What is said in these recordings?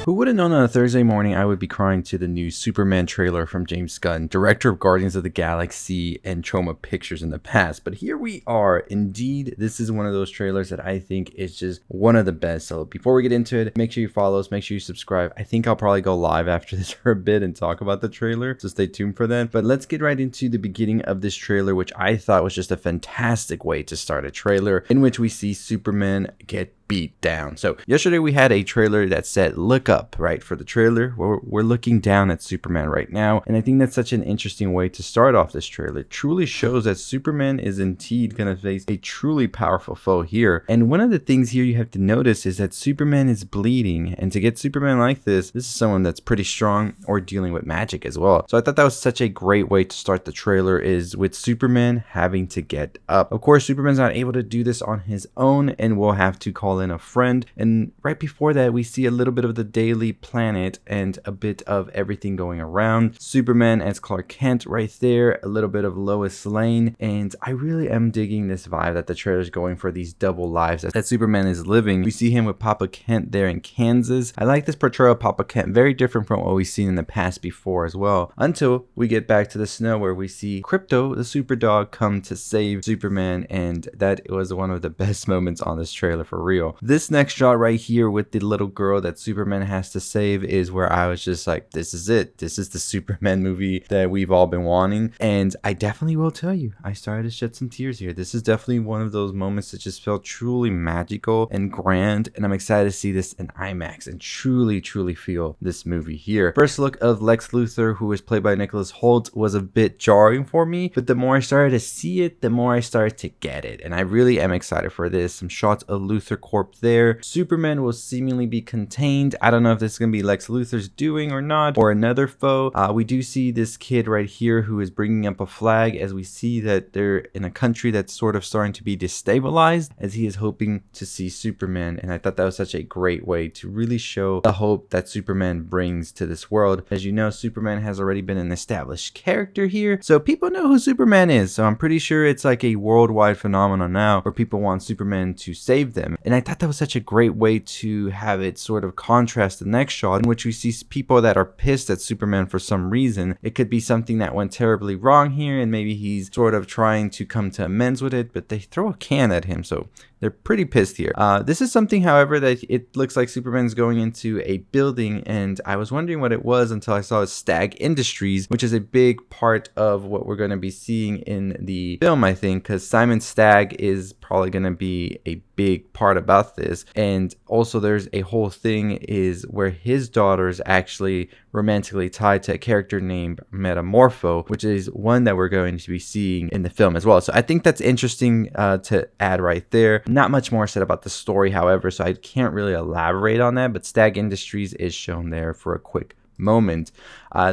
Who would have known on a Thursday morning I would be crying to the new Superman trailer from James Gunn, director of Guardians of the Galaxy and Troma Pictures in the past. But here we are. Indeed, this is one of those trailers that I think is just one of the best. So before we get into it, make sure you follow us, make sure you subscribe. I think I'll probably go live after this for a bit and talk about the trailer, so stay tuned for that. But let's get right into the beginning of this trailer, which I thought was just a fantastic way to start a trailer, in which we see Superman get beat down. So yesterday we had a trailer that said look up, right? For the trailer, we're looking down at Superman right now, and I think that's such an interesting way to start off this trailer. It truly shows that Superman is indeed going to face a truly powerful foe here. And one of the things here you have to notice is that Superman is bleeding, and to get Superman like this is someone that's pretty strong or dealing with magic as well. So I thought that was such a great way to start the trailer, is with Superman having to get up. Of course, Superman's not able to do this on his own and will have to call in a friend. And right before that, we see a little bit of the Daily Planet and a bit of everything going around. Superman as Clark Kent right there, a little bit of Lois Lane, and I really am digging this vibe that the trailer is going for, these double lives that Superman is living. We see him with Papa Kent there in Kansas. I like this portrayal of Papa Kent, very different from what we've seen in the past before as well, until we get back to the snow where we see Crypto, the super dog, come to save Superman, and that was one of the best moments on this trailer for real. This next shot right here with the little girl that Superman has to save is where I was just like, this is it. This is the Superman movie that we've all been wanting. And I definitely will tell you, I started to shed some tears here. This is definitely one of those moments that just felt truly magical and grand. And I'm excited to see this in IMAX and truly feel this movie here. First look of Lex Luthor, who is played by Nicholas Hoult, was a bit jarring for me. But the more I started to see it, the more I started to get it. And I really am excited for this. Some shots of Luthor Corp there. Superman will seemingly be contained. I don't know if this is going to be Lex Luthor's doing or not, or another foe. We do see this kid right here who is bringing up a flag, as we see that they're in a country that's sort of starting to be destabilized, as he is hoping to see Superman. And I thought that was such a great way to really show the hope that Superman brings to this world. As you know, Superman has already been an established character here, so people know who Superman is. So I'm pretty sure it's like a worldwide phenomenon now where people want Superman to save them. And I thought that was such a great way to have it sort of contrast the next shot, in which we see people that are pissed at Superman for some reason. It could be something that went terribly wrong here, and maybe he's sort of trying to come to amends with it, but they throw a can at him, so they're pretty pissed here. This is something, however, that it looks like Superman's going into a building, and I was wondering what it was until I saw Stag Industries, which is a big part of what we're going to be seeing in the film, I think, because Simon Stagg is probably going to be a big part about this. And also there's a whole thing is where his daughter is actually romantically tied to a character named Metamorpho, which is one that we're going to be seeing in the film as well. So I think that's interesting to add right there. Not much more said about the story, however, so I can't really elaborate on that, but Stag Industries is shown there for a quick moment.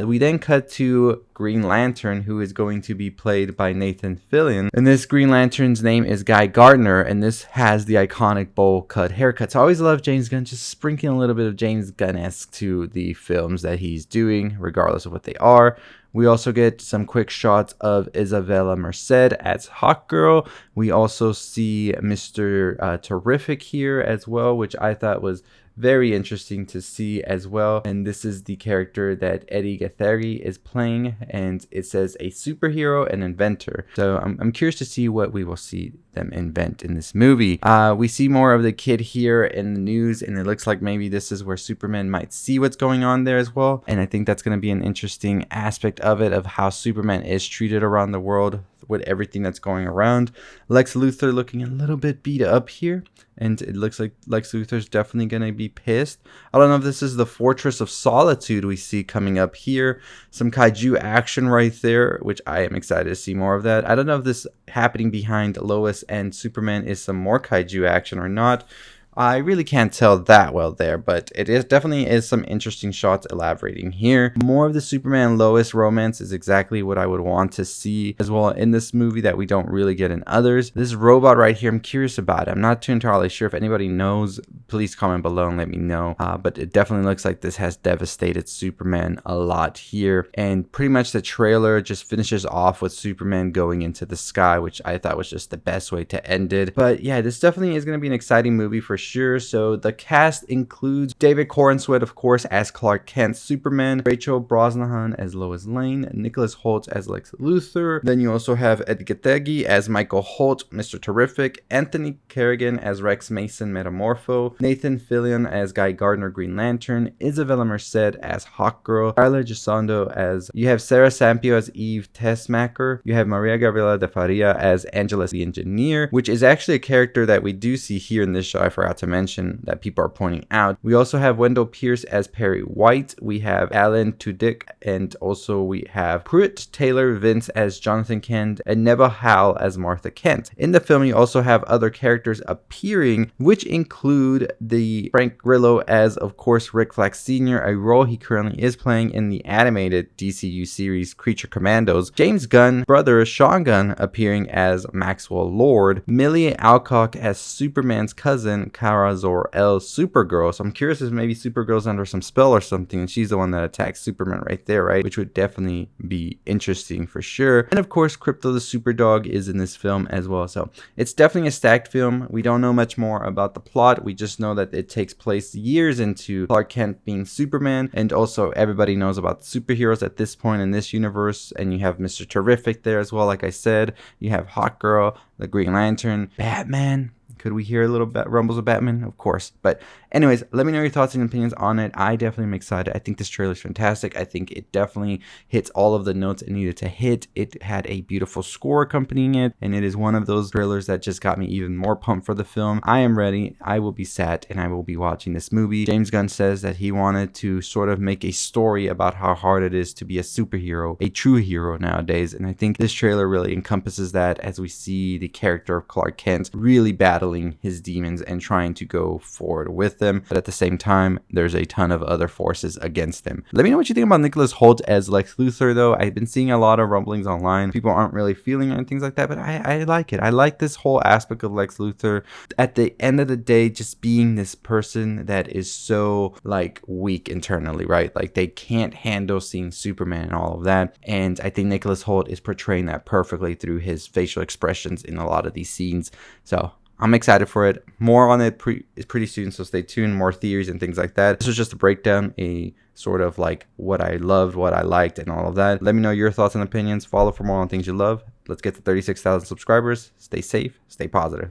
We then cut to Green Lantern, who is going to be played by Nathan Fillion, and this Green Lantern's name is Guy Gardner, and this has the iconic bowl cut haircut. So I always love James Gunn just sprinkling a little bit of James Gunn-esque to the films that he's doing, regardless of what they are. We also get some quick shots of Isabella Merced as Hawkgirl. We also see Mr. Terrific here as well, which I thought was very interesting to see as well. And this is the character that Eddie Gatheri is playing, and it says a superhero and inventor. So I'm curious to see what we will see them invent in this movie. We see more of the kid here in the news, and it looks like maybe this is where Superman might see what's going on there as well. And I think that's going to be an interesting aspect of it, of how Superman is treated around the world with everything that's going around. Lex Luthor looking a little bit beat up here, and it looks like Lex Luthor's definitely going to be pissed. I don't know if this is the Fortress of Solitude we see coming up here. Some kaiju action right there, which I am excited to see more of that. I don't know if this happening behind Lois and Superman is some more kaiju action or not. I really can't tell that well there, but it is definitely is some interesting shots elaborating here. More of the Superman Lois romance is exactly what I would want to see as well in this movie that we don't really get in others. This robot right here, I'm curious about it. I'm not too entirely sure. If anybody knows, please comment below and let me know. But it definitely looks like this has devastated Superman a lot here. And pretty much the trailer just finishes off with Superman going into the sky, which I thought was just the best way to end it. But yeah, this definitely is going to be an exciting movie for sure. So the cast includes David Corenswet, of course, as Clark Kent Superman, Rachel Brosnahan as Lois Lane, Nicholas Hoult as Lex Luthor. Then you also have Ed Gettegi as Michael Holt, Mr. Terrific, Anthony Kerrigan as Rex Mason Metamorpho, Nathan Fillion as Guy Gardner Green Lantern, Isabella Merced as Hawkgirl, Carla Gisondo as, you have Sarah Sampio as Eve Tessmacher, you have Maria Gabriela de Faria as Angelus the Engineer, which is actually a character that we do see here in this show. I forgot to mention that people are pointing out. We also have Wendell Pierce as Perry White, we have Alan Tudyk, and also we have Pruitt Taylor Vince as Jonathan Kent, and Neva Howell as Martha Kent. In the film, you also have other characters appearing, which include the Frank Grillo as, of course, Rick Flag Sr., a role he currently is playing in the animated DCU series Creature Commandos. James Gunn, brother Sean Gunn, appearing as Maxwell Lord. Millie Alcock as Superman's cousin, Kara Zor-El, Supergirl. So I'm curious if maybe Supergirl's under some spell or something, and she's the one that attacks Superman right there, right? Which would definitely be interesting for sure. And of course, Krypto the Superdog is in this film as well. So it's definitely a stacked film. We don't know much more about the plot. We just know that it takes place years into Clark Kent being Superman, and also everybody knows about superheroes at this point in this universe. And you have Mr. Terrific there as well. Like I said, you have Hawkgirl, the Green Lantern, Batman. Could we hear a little rumbles of Batman? Of course. But anyways, let me know your thoughts and opinions on it. I definitely am excited. I think this trailer is fantastic. I think it definitely hits all of the notes it needed to hit. It had a beautiful score accompanying it, and it is one of those trailers that just got me even more pumped for the film. I am ready. I will be sat and I will be watching this movie. James Gunn says that he wanted to sort of make a story about how hard it is to be a superhero, a true hero nowadays. And I think this trailer really encompasses that, as we see the character of Clark Kent really battling his demons and trying to go forward with them, but at the same time there's a ton of other forces against him. Let me know what you think about Nicholas Hoult as Lex Luthor, though. I've been seeing a lot of rumblings online. People aren't really feeling it and things like that, but I like it. I like this whole aspect of Lex Luthor. At the end of the day, just being this person that is so like weak internally, right? Like they can't handle seeing Superman and all of that, and I think Nicholas Hoult is portraying that perfectly through his facial expressions in a lot of these scenes. So I'm excited for it. More on it pretty soon, so stay tuned. More theories and things like that. This was just a breakdown, a sort of like what I loved, what I liked, and all of that. Let me know your thoughts and opinions. Follow for more on things you love. Let's get to 36,000 subscribers. Stay safe, stay positive.